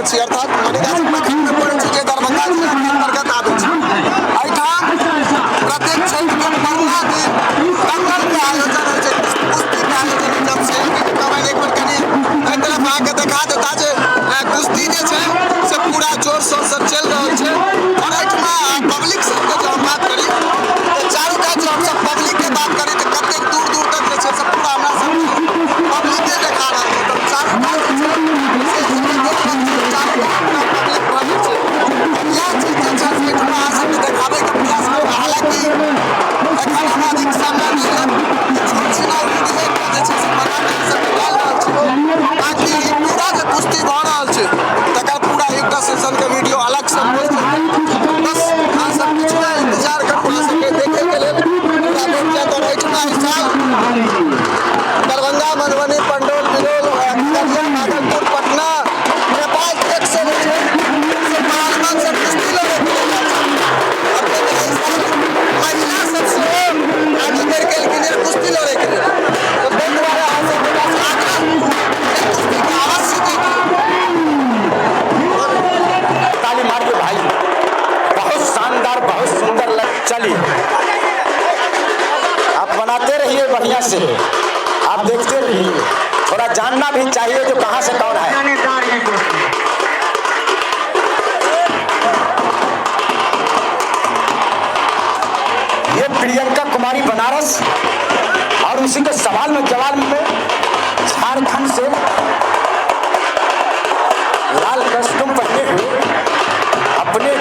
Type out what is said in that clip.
छी, अर्थात मणिगाछी प्रखंड में पड़ै छै, जे दरभंगा जिला के अंतर्गत आबै छै। एहिठाम प्रत्येक छठि के परना दिन दंगल के आयोजन होइ छै, कुश्ती के आयोजन होइ छै। हम सेल्फी के कमाइन एक बेर कनी एहि तरफ अहाँके देखा देता जे कुश्ती जे छै से पूरा जोर शोर से चलि रहल छै। और एहिठमा पब्लिक सबके जो हम बात करी तो चारू कात जो हमसब पब्लिक के बात करी तो कतेक दूर दूर तक जे छै से पूरा हमरा सब पब्लिके देखा रहल छै। तो चारू कात जे छै से देख रहल छी चारू कात पूरा पब्लिक भरल छै। इएह चीज जे छै से एहिठमा अहाँ सबके देखाबै के प्रयास करब। हालांकि एखन हम अधिक समय नहि लेब, छोट छिना वीडियो एकटा जे छै से बना के अहाँ सबके डालि रहल छी, ताकि ई पूरा जे कुश्ती भऽ रहल छै तकर पूरा एकटा सेशन के वीडियो अलग से मिल सकै। बस अहाँ सब किछु नहि इंतजार करू, अहाँ सबके देखे के लेल पूरा भेट जायत। और एहिठमा इस साल दरभंगा, मधुबनी, पंडौल, बिरौल, खगड़िया, भागलपुर, पटना, नेपाल तक से जे छै से पहलवान सब कुश्ती लड़े के लेल आयल छै। और ताहिमे एहि साल महिला सब सेहो आगे बढ़ि गेलखिन हैं कुश्ती लड़े के लेल। तो ताहि दुआरे अहाँ सबके पास आग्रह जे कुश्ती के अवश्य देखी। ताली मारिए भाई, बहुत शानदार, बहुत सुंदर चलिए, आप बनाते रहिए बढ़िया से, आप देखते रहिए। थोड़ा जानना भी चाहिए जो कहाँ से कौन है। ये प्रियंका कुमारी बनारस, और उसी के सवाल में जवाब में झारखंड से लाल कस्टूम पहने हुए अपने